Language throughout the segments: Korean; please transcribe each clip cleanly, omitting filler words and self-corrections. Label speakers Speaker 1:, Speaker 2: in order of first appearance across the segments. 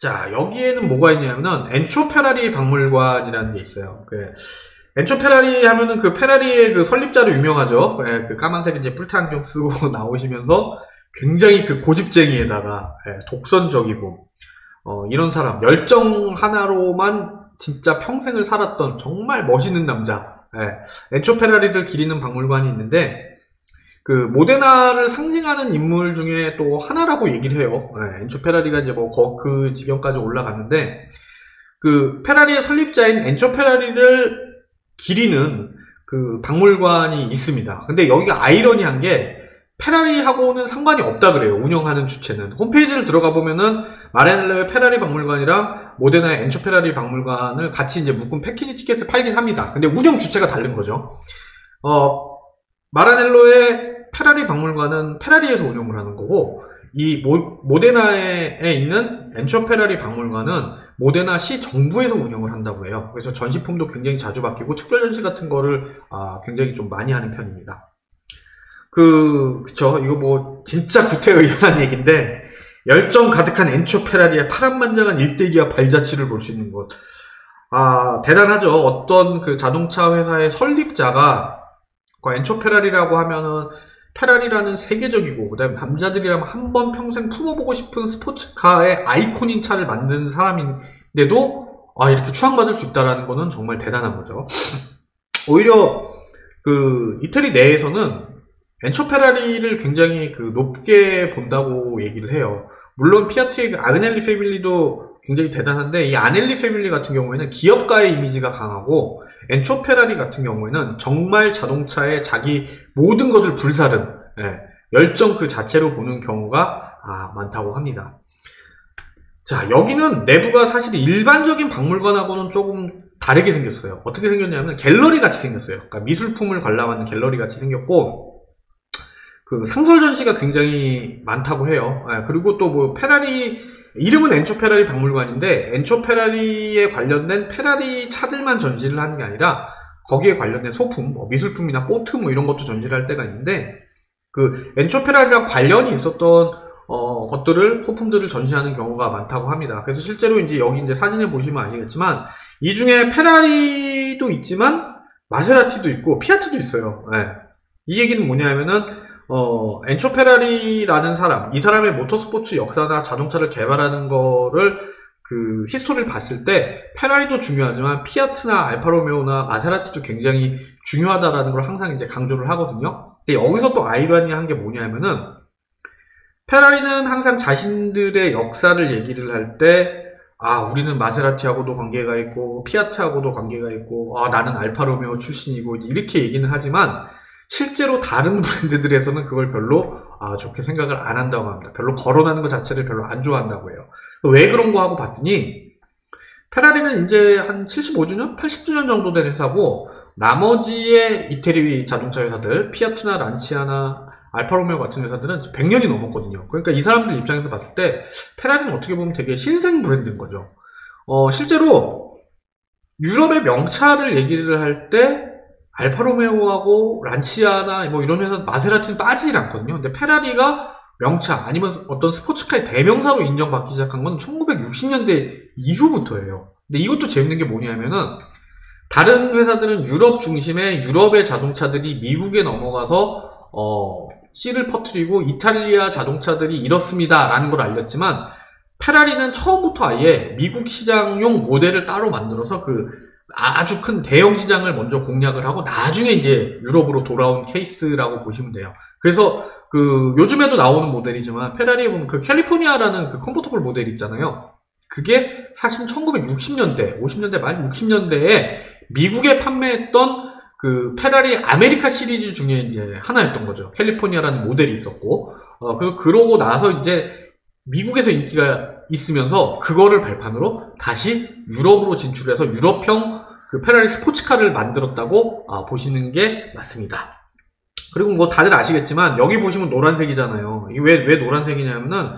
Speaker 1: 자, 여기에는 뭐가 있냐면은 엔초 페라리 박물관이라는 게 있어요. 엔초 페라리 하면은 그 페라리의 그 설립자로 유명하죠. 그 까만색 이제 뿔테 안경 쓰고 나오시면서 굉장히 그 고집쟁이에다가 독선적이고 이런 사람, 열정 하나로만 진짜 평생을 살았던 정말 멋있는 남자. 엔초 페라리를 기리는 박물관이 있는데 그 모데나를 상징하는 인물 중에 또 하나라고 얘기를 해요. 엔초 페라리가 이제 뭐 그 지경까지 올라갔는데 그 페라리의 설립자인 엔초 페라리를 기리는 그 박물관이 있습니다. 근데 여기가 아이러니한 게 페라리하고는 상관이 없다 그래요. 운영하는 주체는. 홈페이지를 들어가 보면은 마라넬로의 페라리 박물관이랑 모데나의 엔초 페라리 박물관을 같이 이제 묶은 패키지 티켓을 팔긴 합니다. 근데 운영 주체가 다른 거죠. 마라넬로의 페라리 박물관은 페라리에서 운영을 하는 거고, 이 모데나에 있는 엔초 페라리 박물관은 모데나 시 정부에서 운영을 한다고 해요. 그래서 전시품도 굉장히 자주 바뀌고 특별 전시 같은 거를 굉장히 좀 많이 하는 편입니다. 그쵸. 이거 뭐 진짜 구태의연한 얘기인데, 열정 가득한 엔초 페라리의 파란만장한 일대기와 발자취를 볼 수 있는 곳. 대단하죠. 어떤 그 자동차 회사의 설립자가 엔초 페라리라고 하면은 페라리라는 세계적이고 그다음에 남자들이라면 한 번 평생 품어보고 싶은 스포츠카의 아이콘인 차를 만든 사람인데도 이렇게 추앙받을 수 있다는 거는 정말 대단한 거죠. 오히려 그 이태리 내에서는 엔초 페라리를 굉장히 그 높게 본다고 얘기를 해요. 물론 피아트의 그 아그넬리 패밀리도 굉장히 대단한데 이 아넬리 패밀리 같은 경우에는 기업가의 이미지가 강하고 엔초 페라리 같은 경우에는 정말 자동차에 자기 모든 것을 불사른 열정 그 자체로 보는 경우가 많다고 합니다. 자, 여기는 내부가 사실 일반적인 박물관하고는 조금 다르게 생겼어요. 어떻게 생겼냐면 갤러리 같이 생겼어요. 그러니까 미술품을 관람하는 갤러리 같이 생겼고 그 상설 전시가 굉장히 많다고 해요. 그리고 또 뭐 페라리 이름은 엔초 페라리 박물관인데 엔초 페라리에 관련된 페라리 차들만 전시를 하는 게 아니라 거기에 관련된 소품, 미술품이나 보트 이런 것도 전시를 할 때가 있는데 그 엔초 페라리랑 관련이 있었던 것들을 소품들을 전시하는 경우가 많다고 합니다. 그래서 실제로 이제 여기 이제 사진을 보시면 아시겠지만 이 중에 페라리도 있지만 마세라티도 있고 피아트도 있어요. 이 얘기는 뭐냐면은 엔초 페라리라는 사람, 이 사람의 모터스포츠 역사나 자동차를 개발하는 거를 그 히스토리를 봤을 때 페라리도 중요하지만 피아트나 알파로메오나 마세라티도 굉장히 중요하다라는 걸 항상 이제 강조를 하거든요. 근데 여기서 또 아이러니한 게 뭐냐면은 페라리는 항상 자신들의 역사를 얘기를 할 때 우리는 마세라티하고도 관계가 있고 피아트하고도 관계가 있고 나는 알파로메오 출신이고 이렇게 얘기는 하지만 실제로 다른 브랜드들에서는 그걸 별로 좋게 생각을 안 한다고 합니다. 별로 거론하는 것 자체를 별로 안 좋아한다고 해요. 왜 그런 거 하고 봤더니 페라리는 이제 한 75주년? 80주년 정도 된 회사고 나머지의 이태리 자동차 회사들 피아트나 란치아나 알파로메오 같은 회사들은 100년이 넘었거든요. 그러니까 이 사람들 입장에서 봤을 때 페라리는 어떻게 보면 되게 신생 브랜드인 거죠. 실제로 유럽의 명차를 얘기를 할 때 알파로메오하고 란치아나 뭐 이런 회사 마세라티는 빠지질 않거든요. 근데 페라리가 명차 아니면 어떤 스포츠카의 대명사로 인정받기 시작한 건 1960년대 이후부터예요. 근데 이것도 재밌는 게 뭐냐면은 다른 회사들은 유럽 중심의 유럽의 자동차들이 미국에 넘어가서 씨를 퍼뜨리고 이탈리아 자동차들이 이렇습니다 라는 걸 알렸지만 페라리는 처음부터 아예 미국 시장용 모델을 따로 만들어서 그 아주 큰 대형 시장을 먼저 공략을 하고 나중에 이제 유럽으로 돌아온 케이스라고 보시면 돼요. 그래서 그 요즘에도 나오는 모델이지만 페라리에 보면 그 캘리포니아라는 그 컴포터블 모델 있잖아요. 그게 사실 1960년대, 50년대 말 60년대에 미국에 판매했던 그 페라리 아메리카 시리즈 중에 이제 하나였던 거죠. 캘리포니아라는 모델이 있었고, 그러고 나서 이제 미국에서 인기가 있으면서 그거를 발판으로 다시 유럽으로 진출해서 유럽형 그 페라리 스포츠카를 만들었다고 보시는 게 맞습니다. 그리고 뭐 다들 아시겠지만 여기 보시면 노란색이잖아요. 이게 왜 노란색이냐면은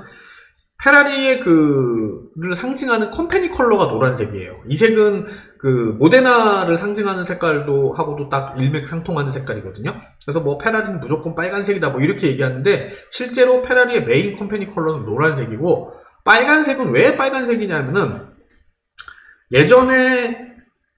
Speaker 1: 페라리의 그를 상징하는 컴퍼니 컬러가 노란색이에요. 이 색은 그 모데나를 상징하는 색깔도 하고도 딱 일맥상통하는 색깔이거든요. 그래서 뭐 페라리는 무조건 빨간색이다 뭐 이렇게 얘기하는데 실제로 페라리의 메인 컴퍼니 컬러는 노란색이고 빨간색은 왜 빨간색이냐면은 예전에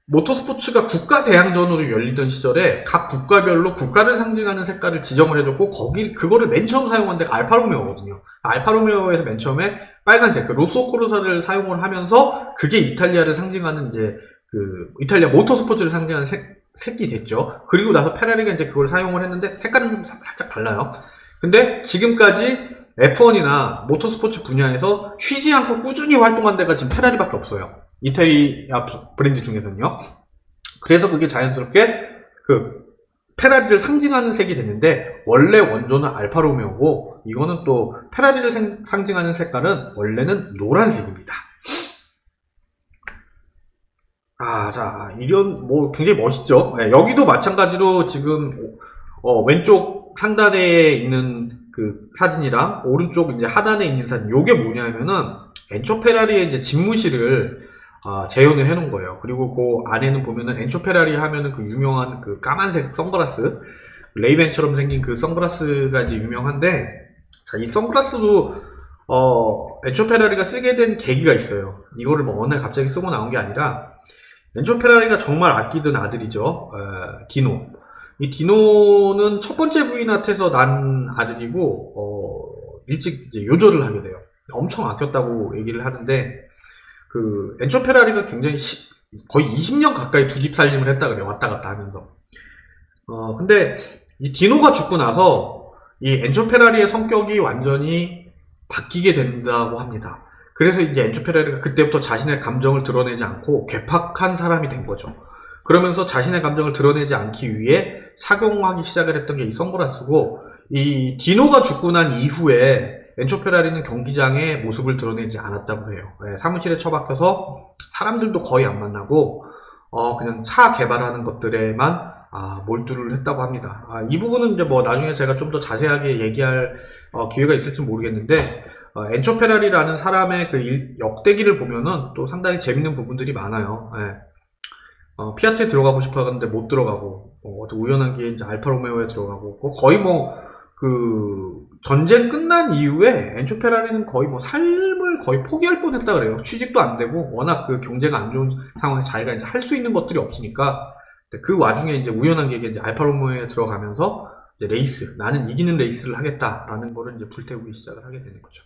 Speaker 1: 모터스포츠가 국가 대항전으로 열리던 시절에 각 국가별로 국가를 상징하는 색깔을 지정을 해줬고 그거를 맨 처음 사용한 데가 알파로메오거든요. 알파로메오에서 맨 처음에 빨간색, 그 로쏘 코르사를 사용을 하면서 그게 이탈리아를 상징하는 이제 이탈리아 모터스포츠를 상징하는 색이 됐죠. 그리고 나서 페라리가 이제 그걸 사용을 했는데 색깔은 좀 살짝 달라요. 근데 지금까지 F1이나 모터스포츠 분야에서 쉬지 않고 꾸준히 활동한 데가 지금 페라리밖에 없어요. 이탈리아 브랜드 중에서는요. 그래서 그게 자연스럽게 페라리를 상징하는 색이 됐는데 원래 원조는 알파로메오고 이거는 또 페라리를 상징하는 색깔은 원래는 노란색입니다. 자, 이런 굉장히 멋있죠. 네, 여기도 마찬가지로 지금 왼쪽 상단에 있는 그 사진이랑 오른쪽 이제 하단에 있는 사진, 요게 뭐냐면은 엔초 페라리의 이제 집무실을 재현을 해놓은 거예요. 그리고 그 안에는 보면은 엔초 페라리 하면은 그 유명한 그 까만색 선글라스, 레이벤처럼 생긴 그 선글라스가 이제 유명한데, 자, 이 선글라스도 엔초 페라리가 쓰게 된 계기가 있어요. 이거를 뭐 어느 날 갑자기 쓰고 나온 게 아니라 엔초 페라리가 정말 아끼던 아들이죠. 디노. 이 디노는 첫 번째 부인한테서 난 아들이고 일찍 이제 요절을 하게 돼요. 엄청 아꼈다고 얘기를 하는데 엔초 페라리가 굉장히 거의 20년 가까이 두 집 살림을 했다 그래요. 왔다 갔다 하면서. 근데 이 디노가 죽고 나서 이 엔초 페라리의 성격이 완전히 바뀌게 된다고 합니다. 그래서 이제 엔초 페라리가 그때부터 자신의 감정을 드러내지 않고 괴팍한 사람이 된 거죠. 그러면서 자신의 감정을 드러내지 않기 위해 착용하기 시작을 했던 게 이 선글라스고, 이 디노가 죽고 난 이후에 엔초 페라리는 경기장에 모습을 드러내지 않았다고 해요. 사무실에 처박혀서 사람들도 거의 안 만나고 그냥 차 개발하는 것들에만 몰두를 했다고 합니다. 이 부분은 이제 뭐 나중에 제가 좀 더 자세하게 얘기할 기회가 있을지 모르겠는데, 엔초 페라리라는 사람의 그 역대기를 보면은 또 상당히 재밌는 부분들이 많아요. 피아트에 들어가고 싶어 하는데 못 들어가고, 우연한 기회에 이제 알파로메오에 들어가고, 거의 전쟁 끝난 이후에 엔초 페라리는 거의 삶을 거의 포기할 뻔했다 그래요. 취직도 안 되고, 워낙 그 경제가 안 좋은 상황에 자기가 이제 할 수 있는 것들이 없으니까, 그 와중에 이제 우연한 기회에 이제 알파로메오에 들어가면서 이제 나는 이기는 레이스를 하겠다라는 거를 이제 불태우기 시작을 하게 되는 거죠.